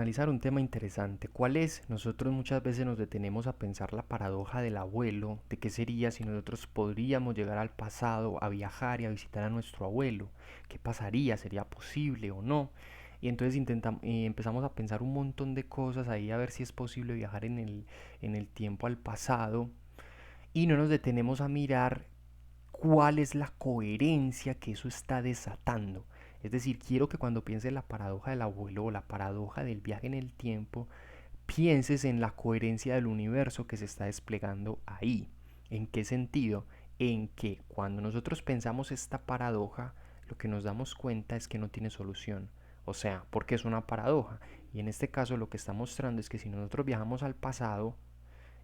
Analizar un tema interesante. ¿Cuál es? Nosotros muchas veces nos detenemos a pensar la paradoja del abuelo, de qué sería si nosotros podríamos llegar al pasado, a viajar y a visitar a nuestro abuelo. ¿Qué pasaría? ¿Sería posible o no? Y entonces empezamos a pensar un montón de cosas ahí a ver si es posible viajar en el tiempo al pasado y no nos detenemos a mirar cuál es la coherencia que eso está desatando. Es decir, quiero que cuando pienses en la paradoja del abuelo o la paradoja del viaje en el tiempo, pienses en la coherencia del universo que se está desplegando ahí. ¿En qué sentido? En que cuando nosotros pensamos esta paradoja, lo que nos damos cuenta es que no tiene solución. O sea, porque es una paradoja. Y en este caso lo que está mostrando es que si nosotros viajamos al pasado,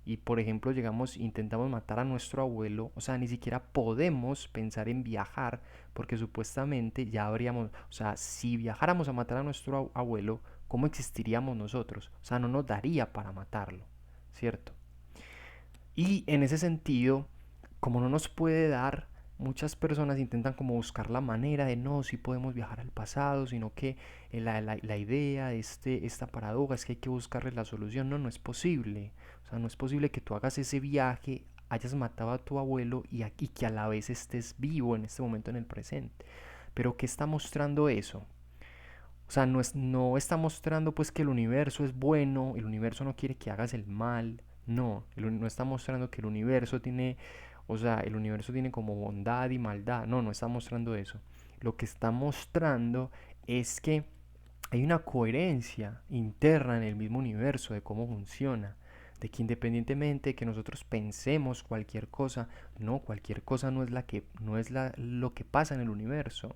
y por ejemplo intentamos matar a nuestro abuelo, o sea, ni siquiera podemos pensar en viajar porque supuestamente ya habríamos, o sea, si viajáramos a matar a nuestro abuelo, ¿cómo existiríamos nosotros? O sea, no nos daría para matarlo, ¿cierto? Y en ese sentido, como no nos puede dar, muchas personas intentan como buscar la manera de no, si podemos viajar al pasado, sino que la idea de esta paradoja es que hay que buscarle la solución. No, no es posible. O sea, no es posible que tú hagas ese viaje, hayas matado a tu abuelo y que a la vez estés vivo en este momento en el presente. Pero ¿qué está mostrando eso? O sea, no está mostrando pues que el universo es bueno, el universo no quiere que hagas el mal, no, no está mostrando que el universo tiene, o sea, el universo tiene como bondad y maldad, no, no está mostrando eso. Lo que está mostrando es que hay una coherencia interna en el mismo universo de cómo funciona, de que independientemente de que nosotros pensemos cualquier cosa, no, cualquier cosa no es lo que pasa en el universo.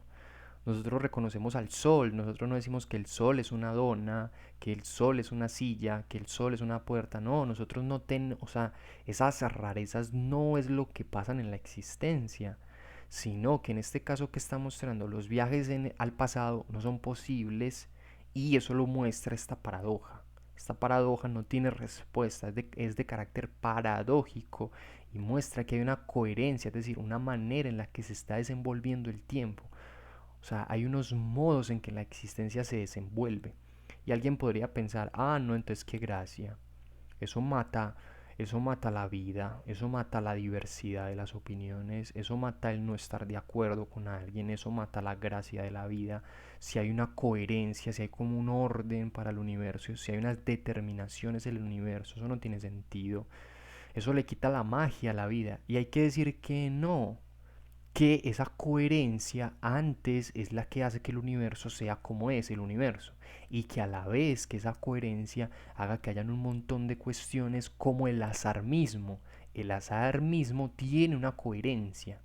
Nosotros reconocemos al sol, nosotros no decimos que el sol es una dona, que el sol es una silla, que el sol es una puerta, no, nosotros no tenemos, o sea, esas rarezas no es lo que pasan en la existencia, sino que en este caso que está mostrando los viajes al pasado no son posibles y eso lo muestra esta paradoja. Esta paradoja no tiene respuesta, es de carácter paradójico y muestra que hay una coherencia, es decir, una manera en la que se está desenvolviendo el tiempo. O sea, hay unos modos en que la existencia se desenvuelve. Y alguien podría pensar, ah, no, entonces qué gracia. Eso mata, eso mata la vida, eso mata la diversidad de las opiniones, eso mata el no estar de acuerdo con alguien, eso mata la gracia de la vida. Si hay una coherencia, si hay como un orden para el universo, si hay unas determinaciones del universo, eso no tiene sentido. Eso le quita la magia a la vida. Y hay que decir que no, que esa coherencia antes es la que hace que el universo sea como es el universo y que a la vez que esa coherencia haga que hayan un montón de cuestiones como el azar mismo. El azar mismo tiene una coherencia.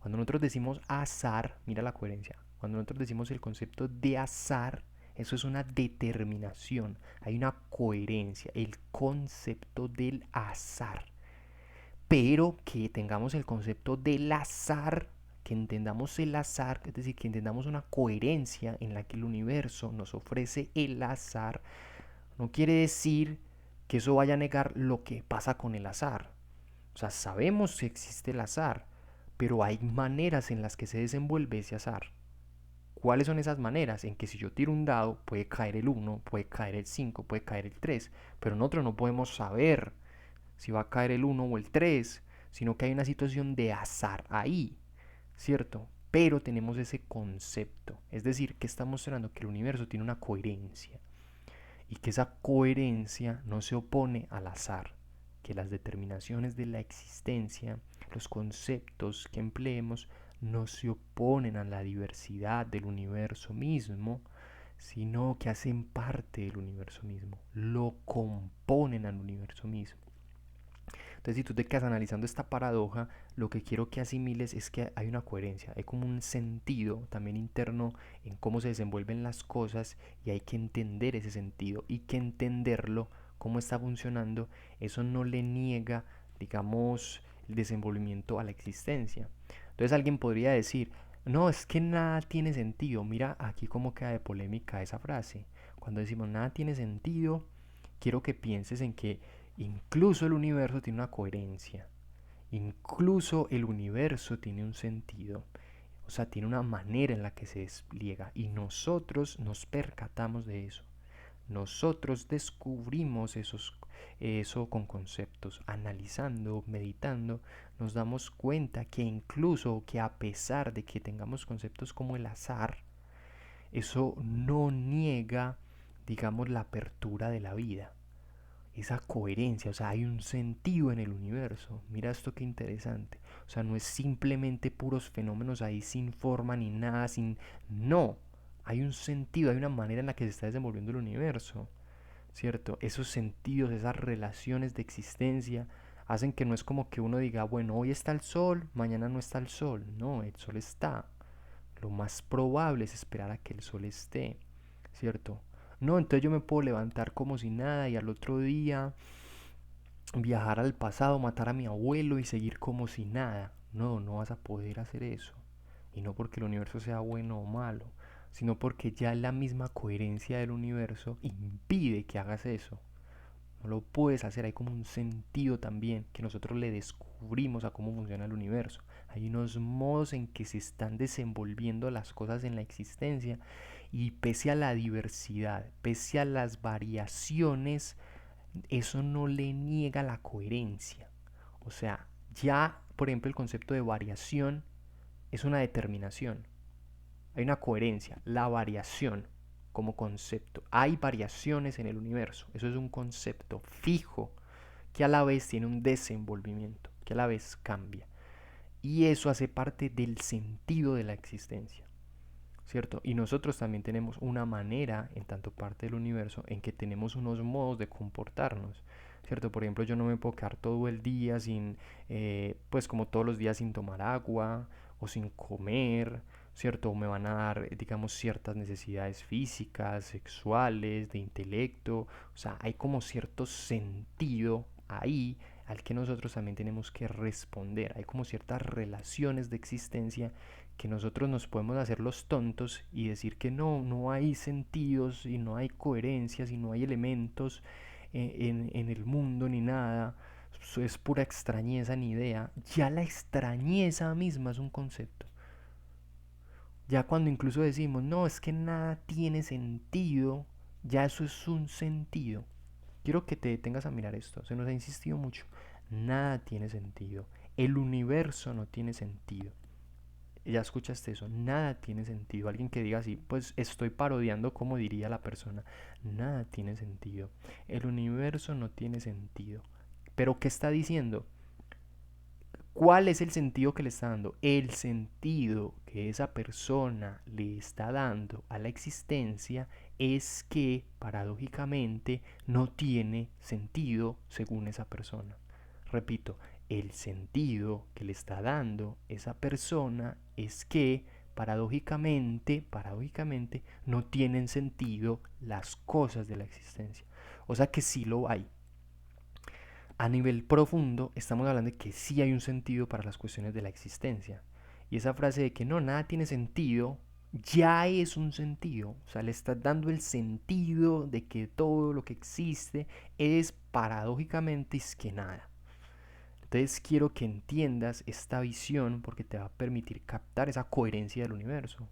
Cuando nosotros decimos azar, mira la coherencia. Cuando nosotros decimos el concepto de azar, eso es una determinación, hay una coherencia, el concepto del azar, pero que tengamos el concepto del azar, que entendamos el azar, es decir, que entendamos una coherencia en la que el universo nos ofrece el azar, no quiere decir que eso vaya a negar lo que pasa con el azar. O sea, sabemos que existe el azar, pero hay maneras en las que se desenvuelve ese azar. ¿Cuáles son esas maneras? En que si yo tiro un dado, puede caer el uno, puede caer el 5, puede caer el 3, pero nosotros no podemos saber si va a caer el uno o el 3, sino que hay una situación de azar ahí, ¿cierto? Pero tenemos ese concepto, es decir, que está mostrando que el universo tiene una coherencia y que esa coherencia no se opone al azar, que las determinaciones de la existencia, los conceptos que empleemos, no se oponen a la diversidad del universo mismo, sino que hacen parte del universo mismo, lo componen al universo mismo. Entonces, si tú te quedas analizando esta paradoja, lo que quiero que asimiles es que hay una coherencia, hay como un sentido también interno en cómo se desenvuelven las cosas y hay que entender ese sentido y que entenderlo, cómo está funcionando, eso no le niega, digamos, el desenvolvimiento a la existencia. Entonces alguien podría decir, no, es que nada tiene sentido. Mira aquí cómo queda de polémica esa frase. Cuando decimos nada tiene sentido, quiero que pienses en que incluso el universo tiene una coherencia. Incluso el universo tiene un sentido. O sea, tiene una manera en la que se despliega. Y nosotros nos percatamos de eso. Nosotros descubrimos eso con conceptos, analizando, meditando, nos damos cuenta que incluso que a pesar de que tengamos conceptos como el azar, eso no niega, digamos, la apertura de la vida, esa coherencia, o sea, hay un sentido en el universo. Mira esto qué interesante. O sea, no es simplemente puros fenómenos ahí sin forma ni nada, sin... No, hay un sentido, hay una manera en la que se está desenvolviendo el universo, ¿cierto? Esos sentidos, esas relaciones de existencia hacen que no es como que uno diga, bueno, hoy está el sol, mañana no está el sol. No, el sol está. Lo más probable es esperar a que el sol esté, ¿cierto? No, entonces yo me puedo levantar como si nada y al otro día viajar al pasado, matar a mi abuelo y seguir como si nada. No, no vas a poder hacer eso. Y no porque el universo sea bueno o malo, sino porque ya la misma coherencia del universo impide que hagas eso. No lo puedes hacer, hay como un sentido también que nosotros le descubrimos a cómo funciona el universo. Hay unos modos en que se están desenvolviendo las cosas en la existencia y pese a la diversidad, pese a las variaciones, eso no le niega la coherencia. O sea, ya, por ejemplo, el concepto de variación es una determinación. Hay una coherencia, la variación como concepto. Hay variaciones en el universo. Eso es un concepto fijo que a la vez tiene un desenvolvimiento, que a la vez cambia. Y eso hace parte del sentido de la existencia, ¿cierto? Y nosotros también tenemos una manera, en tanto parte del universo, en que tenemos unos modos de comportarnos, ¿cierto? Por ejemplo, yo no me puedo quedar todo el día sin, pues como todos los días sin tomar agua o sin comer, ¿cierto? O me van a dar, digamos, ciertas necesidades físicas, sexuales, de intelecto, o sea, hay como cierto sentido ahí al que nosotros también tenemos que responder. Hay como ciertas relaciones de existencia que nosotros nos podemos hacer los tontos y decir que no, no hay sentidos y no hay coherencias y no hay elementos en el mundo ni nada. Eso es pura extrañeza ni idea. Ya la extrañeza misma es un concepto. Ya cuando incluso decimos, no, es que nada tiene sentido, ya eso es un sentido. Quiero que te detengas a mirar esto, se nos ha insistido mucho. Nada tiene sentido. El universo no tiene sentido. Ya escuchaste eso, nada tiene sentido. Alguien que diga así, pues estoy parodiando como diría la persona. Nada tiene sentido. El universo no tiene sentido. Pero ¿qué está diciendo? ¿Cuál es el sentido que le está dando? El sentido que esa persona le está dando a la existencia es que, paradójicamente, no tiene sentido según esa persona. Repito, el sentido que le está dando esa persona es que, paradójicamente, no tienen sentido las cosas de la existencia. O sea que sí lo hay. A nivel profundo estamos hablando de que sí hay un sentido para las cuestiones de la existencia. Y esa frase de que no, nada tiene sentido, ya es un sentido. O sea, le estás dando el sentido de que todo lo que existe es paradójicamente es que nada. Entonces quiero que entiendas esta visión porque te va a permitir captar esa coherencia del universo.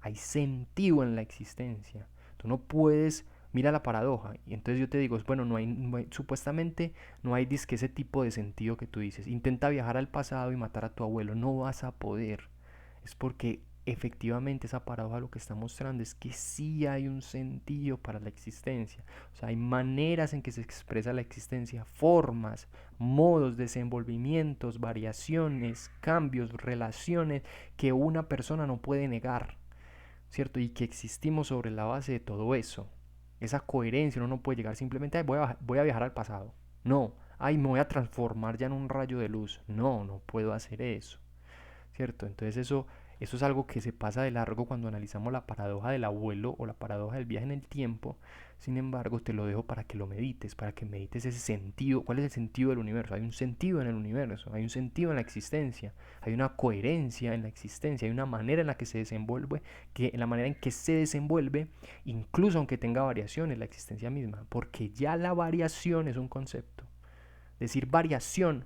Hay sentido en la existencia. Tú no puedes, mira la paradoja, y entonces yo te digo, bueno, supuestamente no hay disque ese tipo de sentido que tú dices. Intenta viajar al pasado y matar a tu abuelo, no vas a poder. Es porque efectivamente esa paradoja lo que está mostrando es que sí hay un sentido para la existencia. O sea, hay maneras en que se expresa la existencia, formas, modos, desenvolvimientos, variaciones, cambios, relaciones que una persona no puede negar. ¿Cierto? Y que existimos sobre la base de todo eso. Esa coherencia, uno no puede llegar simplemente, voy a viajar al pasado. No, ay, me voy a transformar ya en un rayo de luz. No, no puedo hacer eso. ¿Cierto? Entonces eso es algo que se pasa de largo cuando analizamos la paradoja del abuelo o la paradoja del viaje en el tiempo. Sin embargo, te lo dejo para que lo medites, para que medites ese sentido. ¿Cuál es el sentido del universo? Hay un sentido en el universo, hay un sentido en la existencia, hay una coherencia en la existencia, hay una manera en la que se desenvuelve, en la manera en que se desenvuelve, incluso aunque tenga variaciones la existencia misma, porque ya la variación es un concepto. Decir variación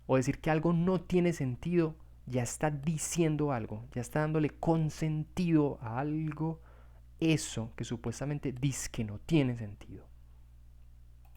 o decir que algo no tiene sentido ya está diciendo algo, ya está dándole consentido a algo eso que supuestamente dice que no tiene sentido.